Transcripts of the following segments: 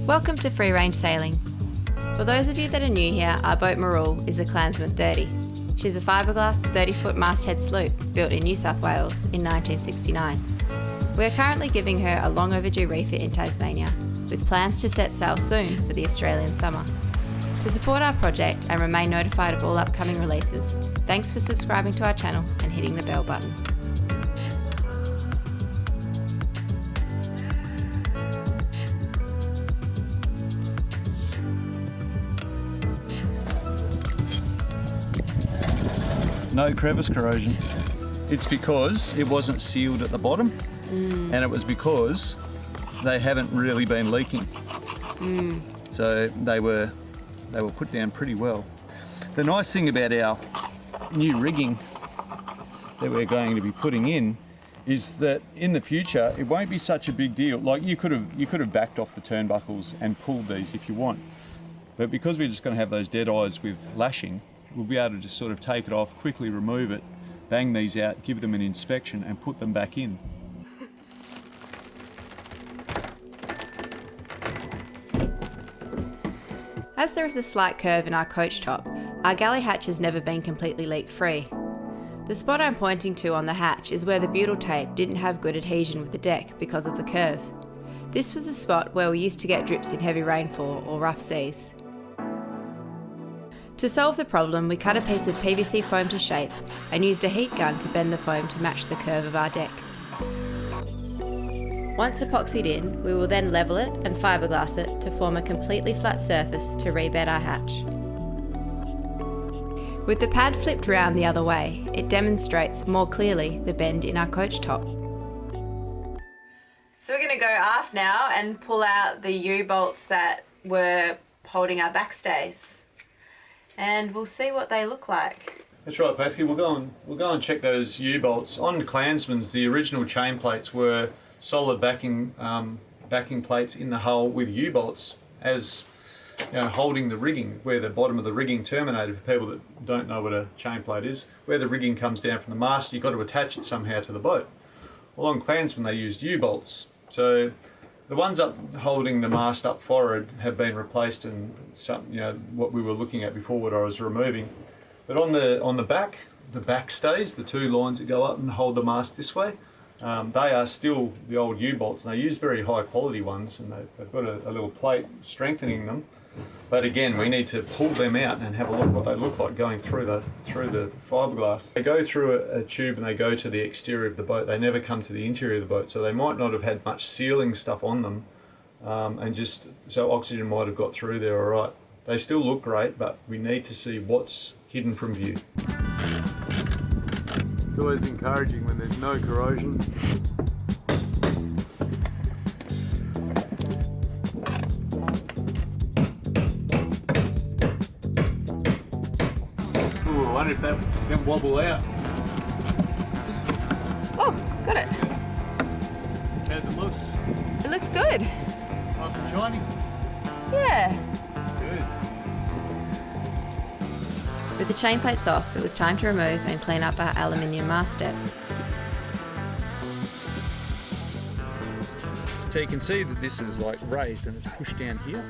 Welcome to Free Range Sailing. For those of you that are new here, our boat Marul is a Clansman 30. She's a fiberglass 30-foot masthead sloop built in New South Wales in 1969. We are currently giving her a long overdue refit in Tasmania, with plans to set sail soon for the Australian summer. To support our project and remain notified of all upcoming releases, thanks for subscribing to our channel and hitting the bell button. No crevice corrosion. It's because it wasn't sealed at the bottom, and it was because they haven't really been leaking. So they were put down pretty well. The nice thing about our new rigging that we're going to be putting in is that in the future it won't be such a big deal. Like you could have backed off the turnbuckles and pulled these if you want, but because we're just going to have those dead eyes with lashing, we'll be able to just sort of take it off, quickly remove it, bang these out, give them an inspection and put them back in. As there is a slight curve in our coach top, our galley hatch has never been completely leak-free. The spot I'm pointing to on the hatch is where the butyl tape didn't have good adhesion with the deck because of the curve. This was the spot where we used to get drips in heavy rainfall or rough seas. To solve the problem, we cut a piece of PVC foam to shape and used a heat gun to bend the foam to match the curve of our deck. Once epoxied in, we will then level it and fiberglass it to form a completely flat surface to rebed our hatch. With the pad flipped round the other way, it demonstrates more clearly the bend in our coach top. So we're going to go aft now and pull out the U-bolts that were holding our backstays. And we'll see what they look like. That's right, Pasky. We'll go and check those U-bolts. On Clansman's, the original chain plates were solid backing plates in the hull with U-bolts as holding the rigging, where the bottom of the rigging terminated. For people that don't know what a chain plate is, where the rigging comes down from the mast, you've got to attach it somehow to the boat. Well, on Clansman they used U-bolts. So the ones up holding the mast up forward have been replaced, and some, what we were looking at before, what I was removing. But on the back, the back stays, the two lines that go up and hold the mast this way, they are still the old U-bolts, and they use very high quality ones, and they've got a little plate strengthening them. But again, we need to pull them out and have a look what they look like going through the fiberglass. They go through a tube and they go to the exterior of the boat. They never come to the interior of the boat, so they might not have had much sealing stuff on them, and just so oxygen might have got through there all right. They still look great, but we need to see what's hidden from view. It's always encouraging when there's no corrosion. I wonder if that can wobble out. Oh, got it. How's it look? It looks good. Nice and shiny? Yeah. Good. With the chain plates off, it was time to remove and clean up our aluminium mast step. So you can see that this is like raised and it's pushed down here.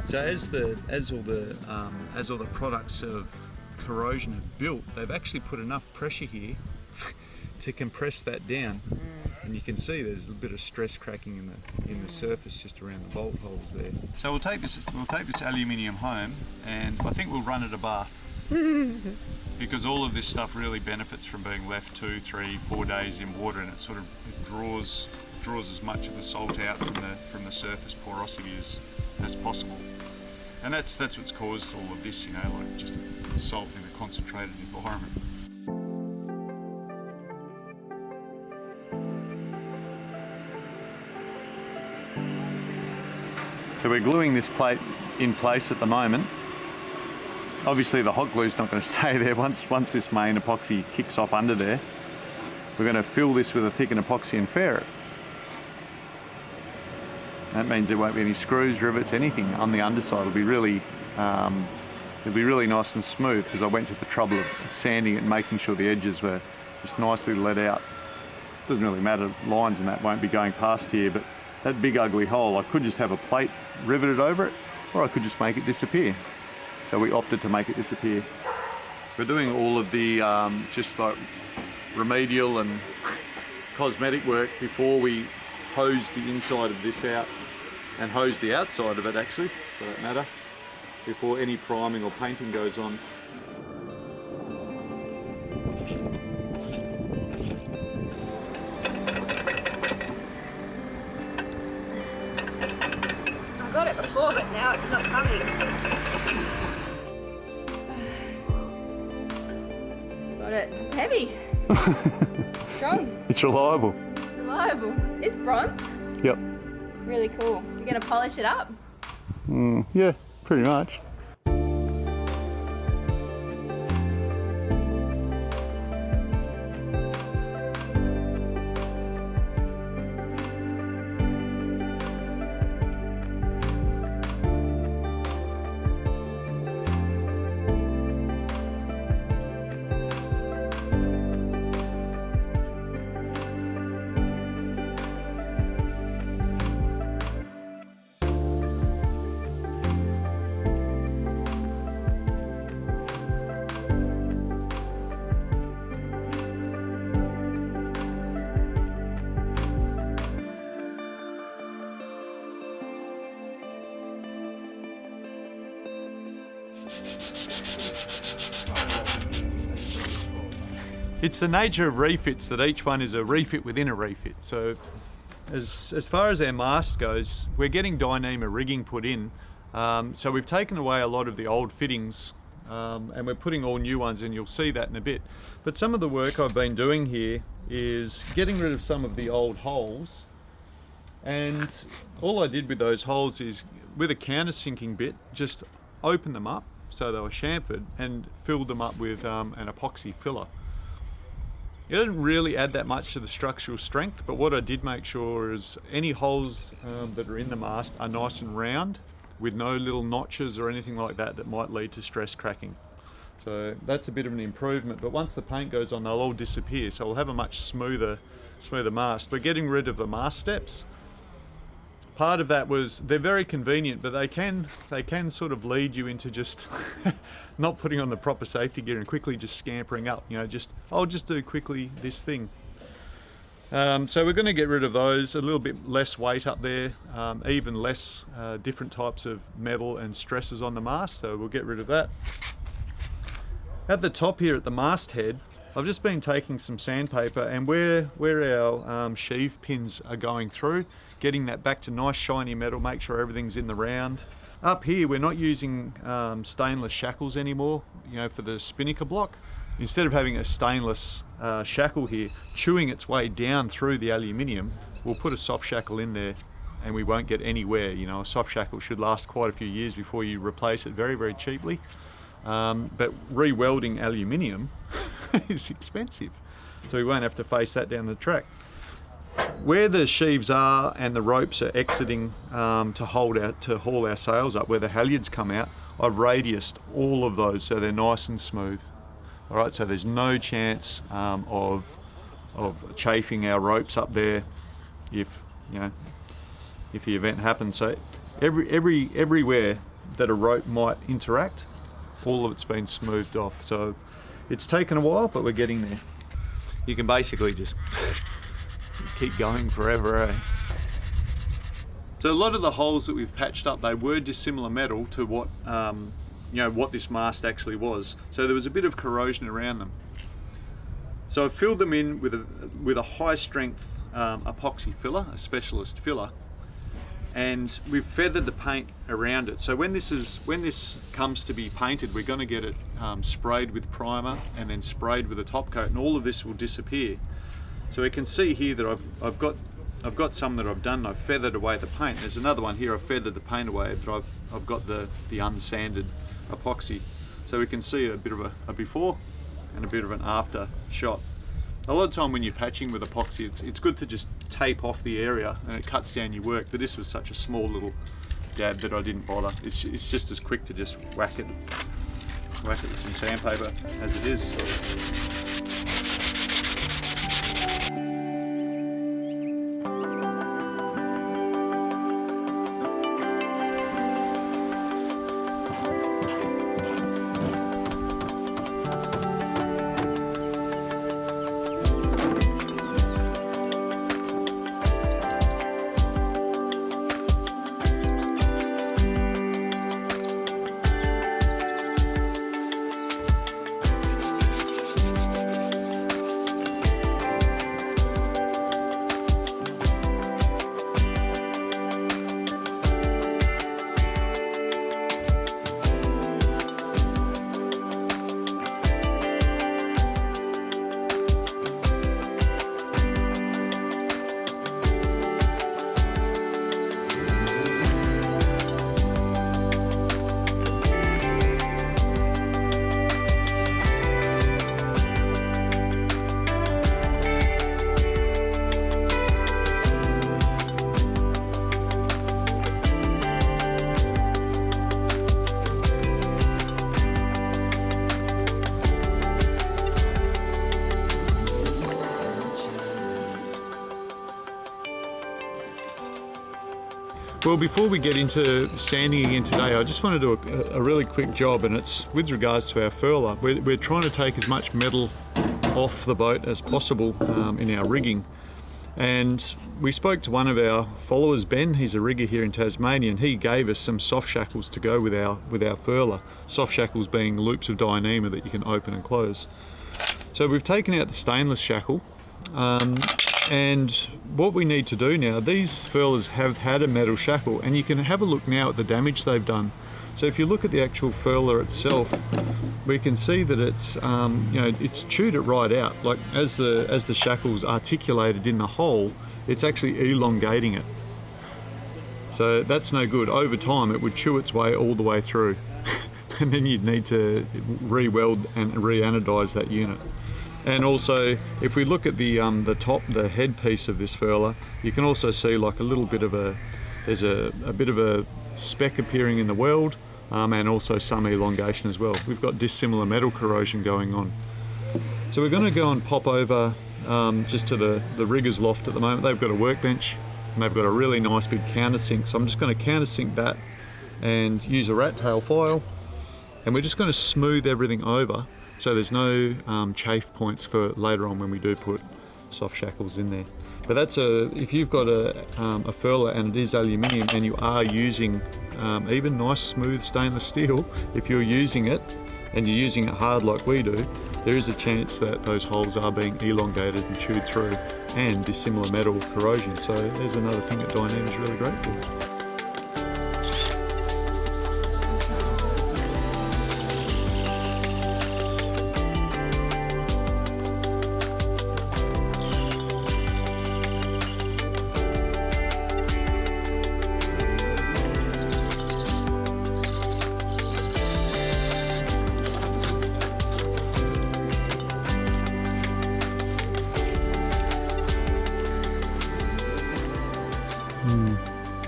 So as all the products of corrosion have built, they've actually put enough pressure here to compress that down, and you can see there's a bit of stress cracking in the surface just around the bolt holes there. So we'll take this aluminium home, and I think we'll run it a bath because all of this stuff really benefits from being left 2, 3, 4 days in water, and it draws as much of the salt out from the surface porosity as possible. And that's what's caused all of this, like just salt in a concentrated environment. So we're gluing this plate in place at the moment. Obviously the hot glue's not going to stay there once this main epoxy kicks off under there. We're going to fill this with a thickened epoxy and fair it. That means there won't be any screws, rivets, anything on the underside. It'll be really nice and smooth, because I went to the trouble of sanding it and making sure the edges were just nicely let out. Doesn't really matter, lines and that won't be going past here, but that big ugly hole. I could just have a plate riveted over it, or I could just make it disappear. So we opted to make it disappear. We're doing all of the just like remedial and cosmetic work before we hose the inside of this out, and hose the outside of it actually, for that matter, before any priming or painting goes on. I got it before, but now it's not coming. Got it. It's heavy. Strong. It's reliable. Reliable. It's bronze. Yep. Really cool. You're going to polish it up? Yeah, pretty much. It's the nature of refits that each one is a refit within a refit. So as far as our mast goes, we're getting Dyneema rigging put in. So we've taken away a lot of the old fittings and we're putting all new ones in. You'll see that in a bit. But some of the work I've been doing here is getting rid of some of the old holes. And all I did with those holes is, with a countersinking bit, just open them up so they were chamfered and filled them up with an epoxy filler. It doesn't really add that much to the structural strength, but what I did make sure is any holes that are in the mast are nice and round, with no little notches or anything like that that might lead to stress cracking. So that's a bit of an improvement, but once the paint goes on, they'll all disappear, so we'll have a much smoother mast. But getting rid of the mast steps, part of that was, they're very convenient, but they can sort of lead you into just not putting on the proper safety gear and quickly just scampering up, you know, I'll just do quickly this thing. So we're going to get rid of those, a little bit less weight up there, even less different types of metal and stresses on the mast, so we'll get rid of that. At the top here at the masthead, I've just been taking some sandpaper, and where our sheave pins are going through, getting that back to nice shiny metal, make sure everything's in the round. Up here we're not using stainless shackles anymore, you know, for the spinnaker block. Instead of having a stainless shackle here chewing its way down through the aluminium, we'll put a soft shackle in there and we won't get any wear. You know, a soft shackle should last quite a few years before you replace it very, very cheaply. But re-welding aluminium is expensive, so we won't have to face that down the track. Where the sheaves are and the ropes are exiting to haul our sails up, where the halyards come out, I've radiused all of those so they're nice and smooth. All right, so there's no chance of chafing our ropes up there if the event happens. So everywhere that a rope might interact, all of it's been smoothed off. So it's taken a while, but we're getting there. You can basically just keep going forever, eh? So a lot of the holes that we've patched up, they were dissimilar metal to what what this mast actually was. So there was a bit of corrosion around them. So I filled them in with a high strength epoxy filler, a specialist filler, and we've feathered the paint around it. So when this comes to be painted, we're going to get it sprayed with primer and then sprayed with a top coat, and all of this will disappear. So we can see here that I've got some that I've done. I've feathered away the paint. There's another one here. I've feathered the paint away, but I've got the unsanded epoxy. So we can see a bit of a before and a bit of an after shot. A lot of time when you're patching with epoxy, it's good to just tape off the area and it cuts down your work. But this was such a small little dab that I didn't bother. It's just as quick to just whack it with some sandpaper as it is. Well, before we get into sanding again today, I just want to do a really quick job, and it's with regards to our furler. We're trying to take as much metal off the boat as possible in our rigging. And we spoke to one of our followers, Ben. He's a rigger here in Tasmania, and he gave us some soft shackles to go with our furler. Soft shackles being loops of Dyneema that you can open and close. So we've taken out the stainless shackle, and what we need to do now, these furlers have had a metal shackle, and you can have a look now at the damage they've done. So if you look at the actual furler itself, we can see that it's it's chewed it right out. Like as the shackle's articulated in the hole, it's actually elongating it. So that's no good. Over time, it would chew its way all the way through, and then you'd need to re-weld and re-anodize that unit. And also, if we look at the head piece of this furler, you can also see like a little bit of there's a bit of a speck appearing in the weld, and also some elongation as well. We've got dissimilar metal corrosion going on. So we're going to go and pop over just to the rigger's loft at the moment. They've got a workbench and they've got a really nice big countersink. So I'm just going to countersink that and use a rat tail file, and we're just going to smooth everything over so there's no chafe points for later on when we do put soft shackles in there. But that's if you've got a furler and it is aluminium and you are using even nice smooth stainless steel, if you're using it and you're using it hard like we do, there is a chance that those holes are being elongated and chewed through, and dissimilar metal corrosion. So there's another thing that Dyneema is really great for.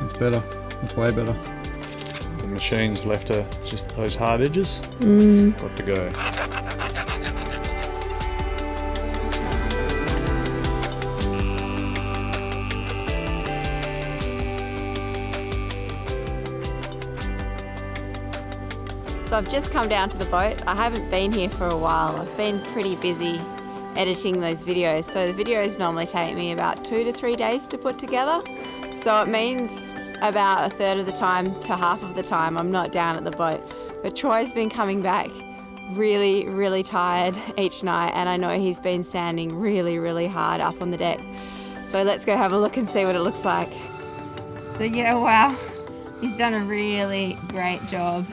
It's better. It's way better. The machine's left just those hard edges. Got to go. So I've just come down to the boat. I haven't been here for a while. I've been pretty busy editing those videos. So the videos normally take me about 2 to 3 days to put together. So it means about a third of the time to half of the time I'm not down at the boat. But Troy's been coming back really, really tired each night, and I know he's been sanding really, really hard up on the deck. So let's go have a look and see what it looks like. So yeah, wow, he's done a really great job.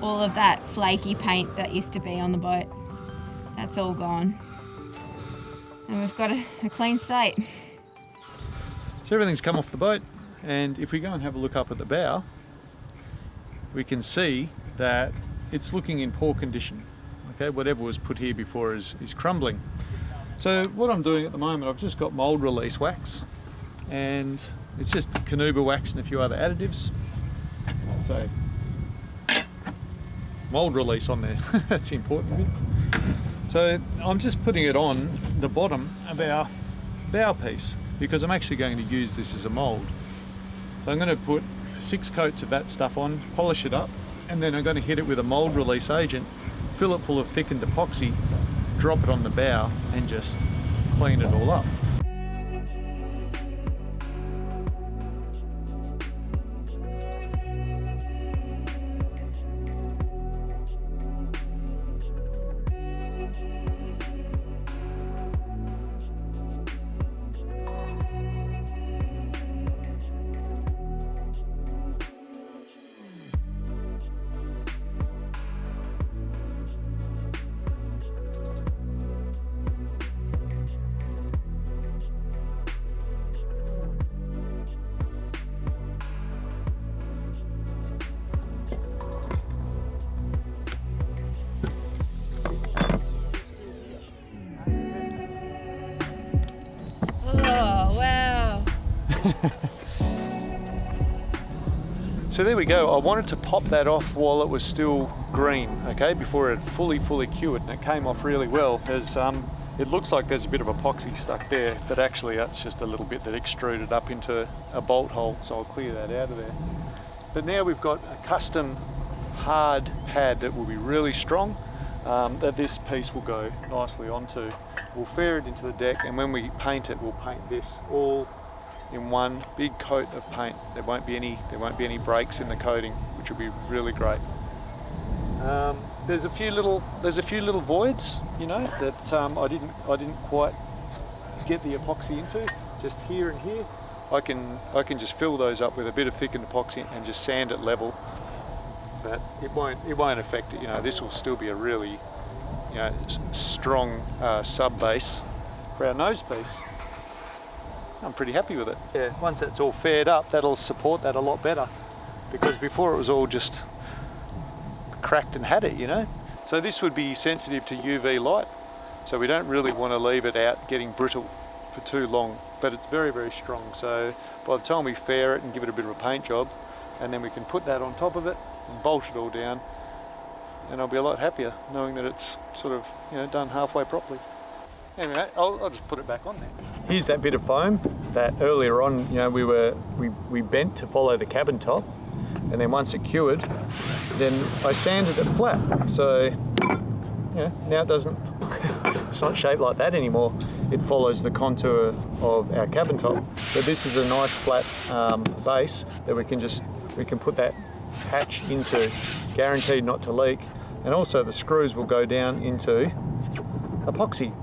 All of that flaky paint that used to be on the boat, that's all gone. And we've got a clean slate. So everything's come off the boat, and if we go and have a look up at the bow, we can see that it's looking in poor condition. Okay, whatever was put here before is crumbling. So what I'm doing at the moment, I've just got mold release wax, and it's just Canuba wax and a few other additives. So mold release on there, that's the important bit. So I'm just putting it on the bottom of our bow piece, because I'm actually going to use this as a mold. So I'm going to put 6 coats of that stuff on, polish it up, and then I'm going to hit it with a mold release agent, fill it full of thickened epoxy, drop it on the bow, and just clean it all up. So there we go. I wanted to pop that off while it was still green, okay, before it fully cured, and it came off really well. As It looks like there's a bit of epoxy stuck there, but actually that's just a little bit that extruded up into a bolt hole, so I'll clear that out of there. But now we've got a custom hard pad that will be really strong, that this piece will go nicely onto. We'll fair it into the deck, and when we paint it, we'll paint this all in one big coat of paint. There won't be any breaks in the coating, which will be really great. There's a few little voids, you know, that I didn't quite get the epoxy into. Just here and here, I can just fill those up with a bit of thickened epoxy and just sand it level. But it won't affect it. You know, this will still be a really, you know, strong sub base for our nose piece. I'm pretty happy with it. Yeah, once that's all faired up, that'll support that a lot better, because before it was all just cracked and had it, you know. So this would be sensitive to UV light, so we don't really want to leave it out getting brittle for too long, but it's very, very strong. So by the time we fair it and give it a bit of a paint job, and then we can put that on top of it and bolt it all down, and I'll be a lot happier knowing that it's sort of, you know, done halfway properly. Anyway, I'll just put it back on there. Here's that bit of foam that earlier on, you know, we bent to follow the cabin top, and then once it cured, then I sanded it flat. So, you know, now it doesn't, it's not shaped like that anymore. It follows the contour of our cabin top. So this is a nice flat base that we can put that hatch into, guaranteed not to leak. And also the screws will go down into epoxy.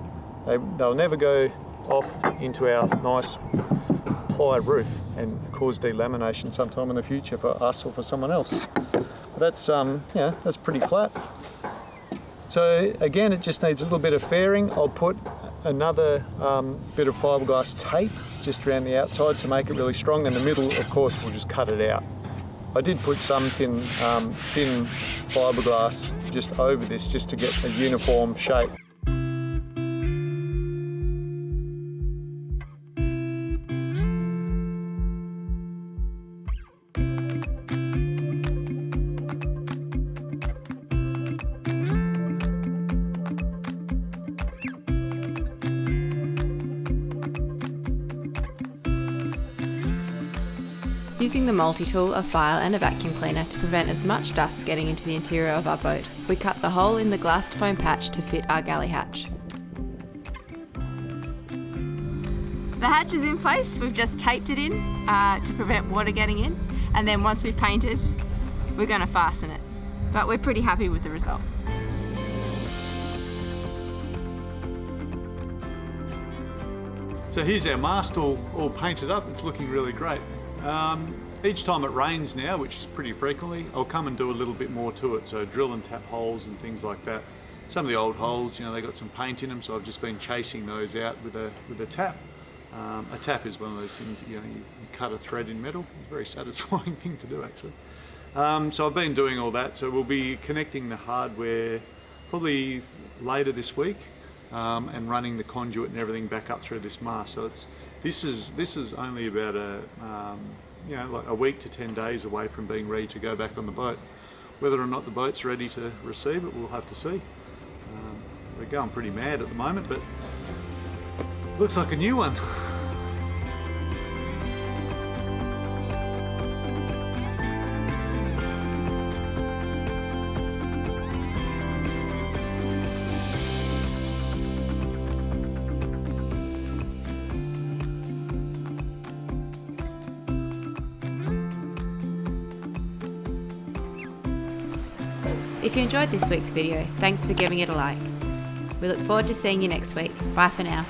They'll never go off into our nice ply roof and cause delamination sometime in the future for us or for someone else. But that's yeah, that's pretty flat. So again, it just needs a little bit of fairing. I'll put another bit of fiberglass tape just around the outside to make it really strong. In the middle, of course, we'll just cut it out. I did put some thin fiberglass just over this just to get a uniform shape. Using the multi-tool, a file and a vacuum cleaner to prevent as much dust getting into the interior of our boat, we cut the hole in the glassed foam patch to fit our galley hatch. The hatch is in place. We've just taped it in to prevent water getting in, and then once we've painted, we're going to fasten it. But we're pretty happy with the result. So here's our mast all painted up. It's looking really great. Each time it rains now, which is pretty frequently, I'll come and do a little bit more to it. So drill and tap holes and things like that. Some of the old holes, you know, they got some paint in them, so I've just been chasing those out with a tap. A tap is one of those things that, you know, you cut a thread in metal. It's a very satisfying thing to do, actually. So I've been doing all that. So we'll be connecting the hardware probably later this week, and running the conduit and everything back up through this mast. So this is only about you know, like a week to 10 days away from being ready to go back on the boat. Whether or not the boat's ready to receive it, we'll have to see. We're going pretty mad at the moment, but looks like a new one. If you enjoyed this week's video, thanks for giving it a like. We look forward to seeing you next week. Bye for now.